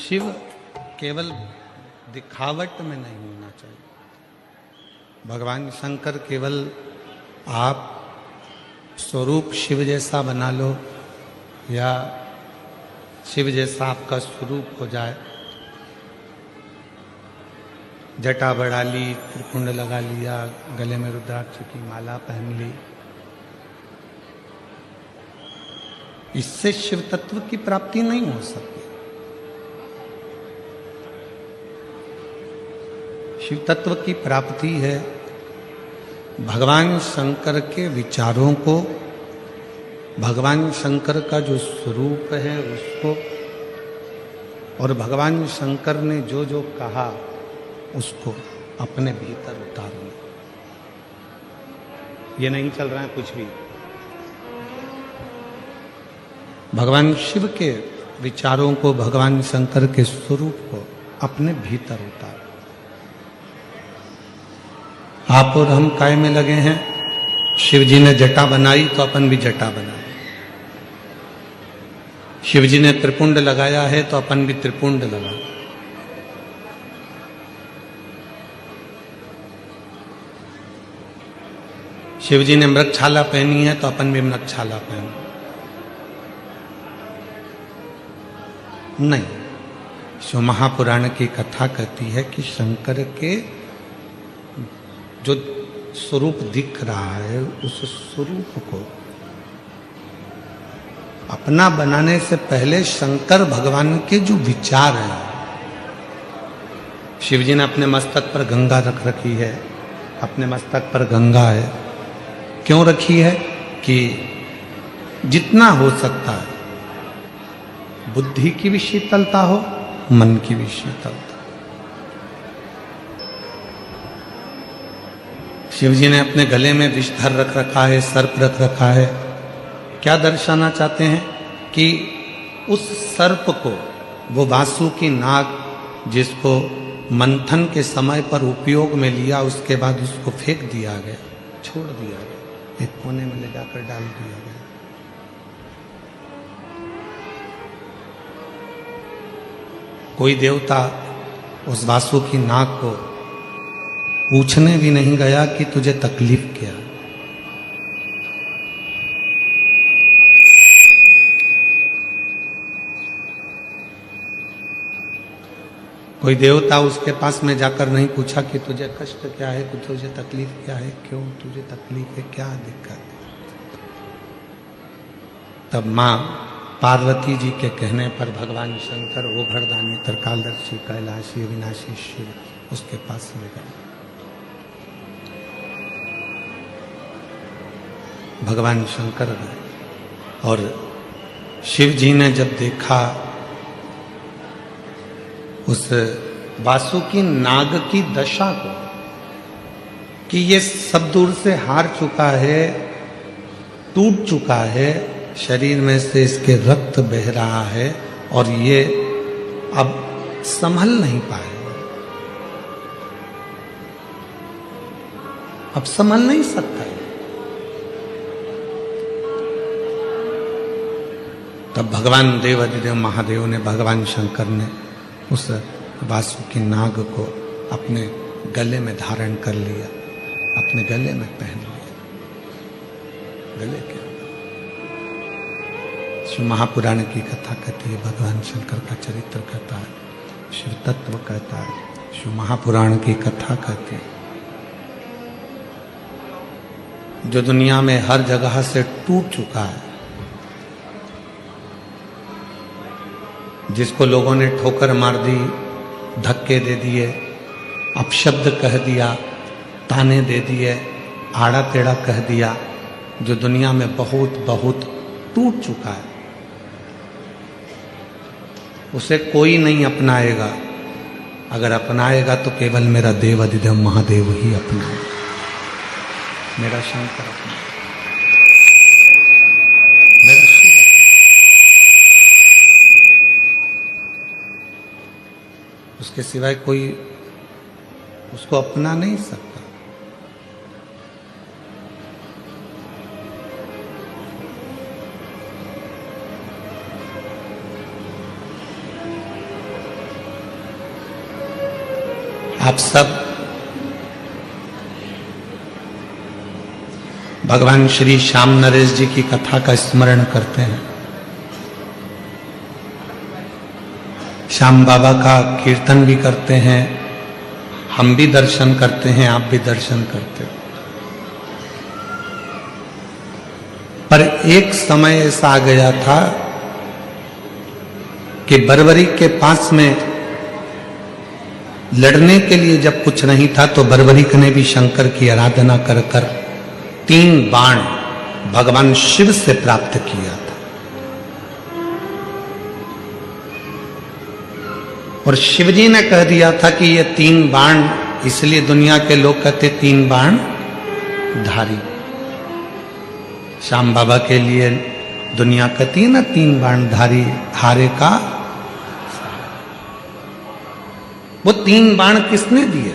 शिव केवल दिखावट में नहीं होना चाहिए। भगवान शंकर केवल आप स्वरूप शिव जैसा बना लो या शिव जैसा आपका स्वरूप हो जाए, जटा बढ़ा ली, त्रिपुंड लगा लिया, गले में रुद्राक्ष की माला पहन ली, इससे शिव तत्व की प्राप्ति नहीं हो सकती। शिव तत्व की प्राप्ति है भगवान शंकर के विचारों को, भगवान शंकर का जो स्वरूप है उसको, और भगवान शंकर ने जो जो कहा उसको अपने भीतर उतारना। ये नहीं चल रहा है कुछ भी। भगवान शिव के विचारों को, भगवान शंकर के स्वरूप को अपने भीतर उतार। आप और हम काय में लगे हैं? शिव जी ने जटा बनाई तो अपन भी जटा बनाए। शिव जी ने त्रिपुंड लगाया है तो अपन भी त्रिपुंड लगाए। शिव जी ने मृगछाला पहनी है तो अपन भी मृगछाला पहने। नहीं, शिव महापुराण की कथा कहती है कि शंकर के जो स्वरूप दिख रहा है उस स्वरूप को अपना बनाने से पहले शंकर भगवान के जो विचार हैं, शिव जी ने अपने मस्तक पर गंगा रख रखी है, अपने मस्तक पर गंगा है। क्यों रखी है? कि जितना हो सकता है बुद्धि की भी शीतलता हो, मन की भी शीतलता। शिव जी ने अपने गले में विषधर रख रखा है, सर्प रख रखा है। क्या दर्शाना चाहते हैं? कि उस सर्प को, वो वासुकी नाग जिसको मंथन के समय पर उपयोग में लिया, उसके बाद उसको फेंक दिया गया, छोड़ दिया गया, एक कोने में ले जाकर डाल दिया गया। कोई देवता उस वासुकी नाग को पूछने भी नहीं गया कि तुझे तकलीफ क्या। कोई देवता उसके पास में जाकर नहीं पूछा कि तुझे कष्ट क्या है, कि तुझे तकलीफ क्या है, क्यों तुझे तकलीफ है, क्या दिक्कत है। तब मां पार्वती जी के कहने पर भगवान शंकर, वो घरदानी, त्रिकालदर्शी, कैलाशी, अविनाशी शिव उसके पास ले गए। भगवान शंकर गए और शिव जी ने जब देखा उस वासुकी नाग की दशा को कि ये सब दूर से हार चुका है, टूट चुका है, शरीर में से इसके रक्त बह रहा है और ये अब संभल नहीं पाएगा, अब संभल नहीं सकता है। तब भगवान देवाधिदेव महादेव ने, भगवान शंकर ने उस वासुकी नाग को अपने गले में धारण कर लिया, अपने गले में पहन लिया। गले के शिव महापुराण की कथा कहती है, भगवान शंकर का चरित्र कहता है, शिव तत्व कहता है, शिव महापुराण की कथा कहती है। जो दुनिया में हर जगह से टूट चुका है, जिसको लोगों ने ठोकर मार दी, धक्के दे दिए, अपशब्द कह दिया, ताने दे दिए, आड़ा टेढ़ा कह दिया, जो दुनिया में बहुत बहुत टूट चुका है, उसे कोई नहीं अपनाएगा। अगर अपनाएगा तो केवल मेरा देवाधिदेव महादेव ही अपनाएगा, मेरा शंकर अपनाएगा, मेरा शिव। उसके सिवाय कोई उसको अपना नहीं सकता। आप सब भगवान श्री श्याम नरेश जी की कथा का स्मरण करते हैं। श्याम बाबा का कीर्तन भी करते हैं, हम भी दर्शन करते हैं, आप भी दर्शन करते हो। पर एक समय ऐसा आ गया था कि बरबरी के पास में लड़ने के लिए जब कुछ नहीं था तो बरबरीक ने भी शंकर की आराधना कर कर 3 बाण भगवान शिव से प्राप्त किया था। और शिवजी ने कह दिया था कि ये 3 बाण, इसलिए दुनिया के लोग कहते 3 बाण धारी। श्याम बाबा के लिए दुनिया कहती है ना 3 बाण धारी हारे का। वो 3 बाण किसने दिए?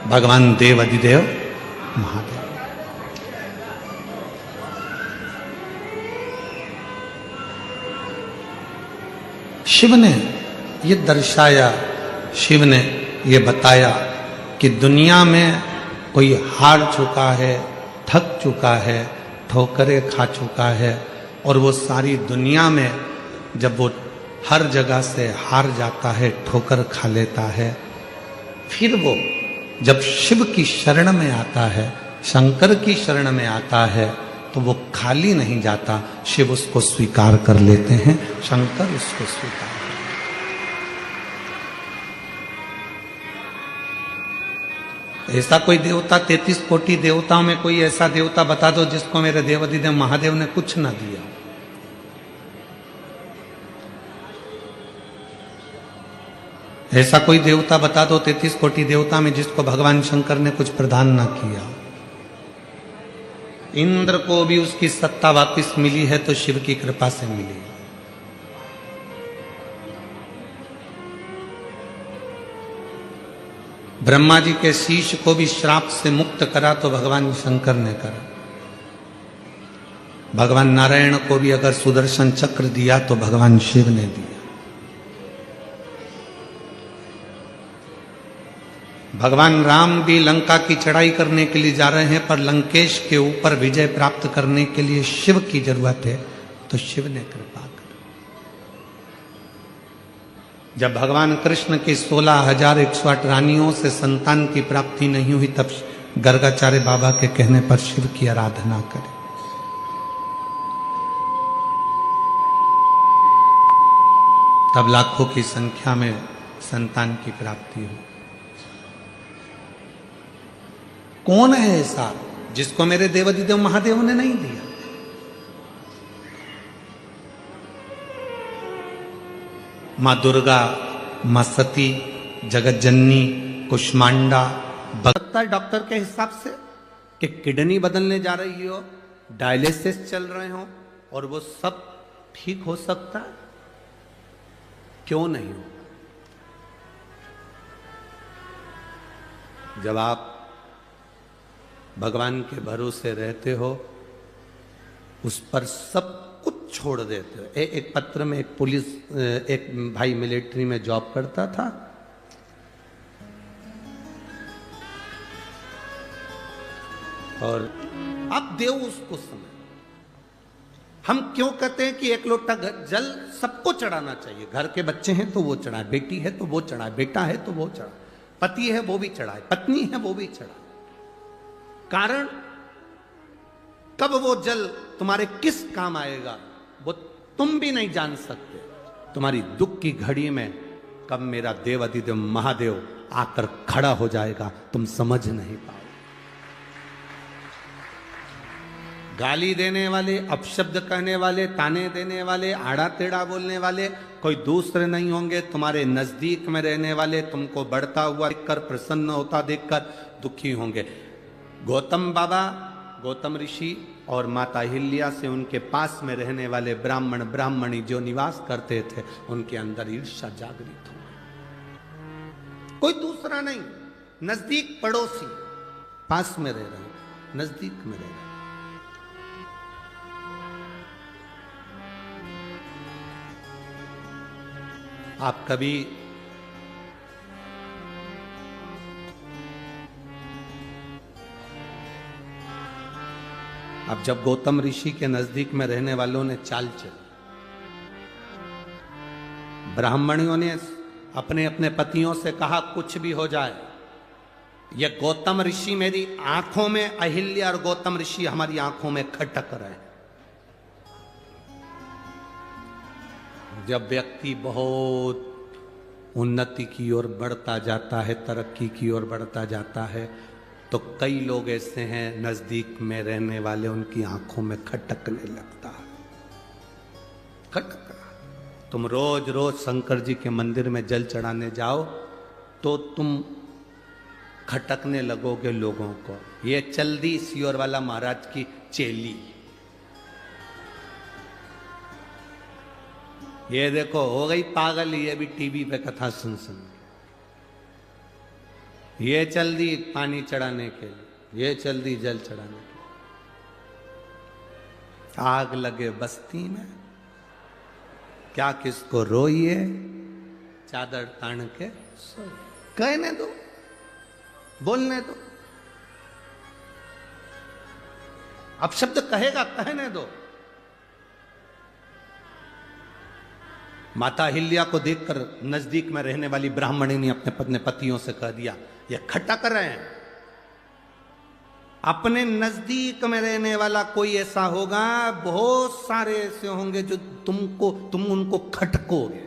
भगवान देव अधिदेव महादेव। शिव ने ये दर्शाया, शिव ने ये बताया कि दुनिया में कोई हार चुका है, थक चुका है, ठोकरें खा चुका है, और वो सारी दुनिया में जब वो हर जगह से हार जाता है, ठोकर खा लेता है, फिर वो जब शिव की शरण में आता है, शंकर की शरण में आता है, तो वो खाली नहीं जाता, शिव उसको स्वीकार कर लेते हैं, शंकर उसको स्वीकार करते हैं। ऐसा कोई देवता, 33 कोटि देवताओं में कोई ऐसा देवता बता दो जिसको मेरे देवाधिदेव महादेव ने कुछ ना दिया। ऐसा कोई देवता बता दो 33 कोटि देवता में जिसको भगवान शंकर ने कुछ प्रदान ना किया। इंद्र को भी उसकी सत्ता वापस मिली है तो शिव की कृपा से मिली। ब्रह्मा जी के शीश को भी श्राप से मुक्त करा तो भगवान शंकर ने करा। भगवान नारायण को भी अगर सुदर्शन चक्र दिया तो भगवान शिव ने दिया। भगवान राम भी लंका की चढ़ाई करने के लिए जा रहे हैं, पर लंकेश के ऊपर विजय प्राप्त करने के लिए शिव की जरूरत है, तो शिव ने कृपा कर। जब भगवान कृष्ण की 16,108 रानियों से संतान की प्राप्ति नहीं हुई, तब गर्गाचार्य बाबा के कहने पर शिव की आराधना करें। तब लाखों की संख्या में संतान की प्राप्ति हुई। कौन है ऐसा जिसको मेरे देवाधिदेव महादेव ने नहीं दिया? मां दुर्गा, मां सती, जगत जननी, कुष्मांडा। सकता है डॉक्टर के हिसाब से कि किडनी बदलने जा रही हो, डायलिसिस चल रहे हो, और वो सब ठीक हो सकता है? क्यों नहीं हो? जब आप भगवान के भरोसे रहते हो, उस पर सब कुछ छोड़ देते हो। एक पत्र में एक पुलिस, एक भाई मिलिट्री में जॉब करता था, और अब देव उसको समय। हम क्यों कहते हैं कि 1 लोटा जल सबको चढ़ाना चाहिए? घर के बच्चे हैं तो वो चढ़ाए, बेटी है तो वो चढ़ाए, बेटा है तो वो चढ़ाए, पति है वो भी चढ़ाए, पत्नी है वो भी चढ़ाए। कारण कब वो जल तुम्हारे किस काम आएगा वो तुम भी नहीं जान सकते। तुम्हारी दुख की घड़ी में कब मेरा देवाधिदेव महादेव आकर खड़ा हो जाएगा तुम समझ नहीं पाओ। गाली देने वाले, अपशब्द कहने वाले, ताने देने वाले, आड़ा टेढ़ा बोलने वाले कोई दूसरे नहीं होंगे, तुम्हारे नजदीक में रहने वाले तुमको बढ़ता हुआ देखकर, प्रसन्न होता देखकर दुखी होंगे। गौतम बाबा, गौतम ऋषि और माता हिल्या से उनके पास में रहने वाले ब्राह्मण ब्राह्मणी जो निवास करते थे, उनके अंदर ईर्ष्या जागृत हुई। कोई दूसरा नहीं, नजदीक पड़ोसी, पास में रह रहे, नजदीक में रह रहे। आप कभी अब जब गौतम ऋषि के नजदीक में रहने वालों ने चाल चली, ब्राह्मणियों ने अपने अपने पतियों से कहा कुछ भी हो जाए, ये गौतम ऋषि मेरी आंखों में, अहिल्या और गौतम ऋषि हमारी आंखों में खटक रहे हैं। जब व्यक्ति बहुत उन्नति की ओर बढ़ता जाता है, तरक्की की ओर बढ़ता जाता है, तो कई लोग ऐसे हैं नजदीक में रहने वाले, उनकी आंखों में खटकने लगता है। खटक रहा। तुम रोज रोज शंकर जी के मंदिर में जल चढ़ाने जाओ तो तुम खटकने लगोगे लोगों को। ये चल दी सियोर वाला महाराज की चेली, ये देखो हो गई पागल, ये भी टीवी पे कथा सुन सुन। ये चल दी पानी चढ़ाने के लिए, ये चल दी जल चढ़ाने के लिए। आग लगे बस्ती में, क्या किसको रोइए, चादर तान के सोइए। कहने दो, बोलने दो। अब शब्द कहेगा, कहने दो। माता अहिल्या को देखकर नजदीक में रहने वाली ब्राह्मणी ने अपने पतियों से कह दिया, ये खटक रहे हैं। अपने नजदीक में रहने वाला कोई ऐसा होगा, बहुत सारे ऐसे होंगे जो तुम उनको खटकोगे।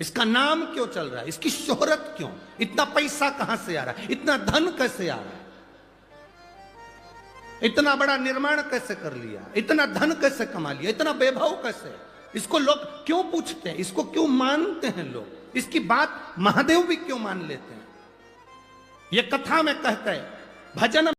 इसका नाम क्यों चल रहा है, इसकी शोहरत क्यों, इतना पैसा कहां से आ रहा है, इतना धन कैसे आ रहा है, इतना बड़ा निर्माण कैसे कर लिया, इतना धन कैसे कमा लिया, इतना वैभव कैसे। इसको लोग क्यों पूछते हैं, इसको क्यों मानते हैं लोग, इसकी बात महादेव भी क्यों मान लेते हैं। ये कथा में कहते हैं, भजन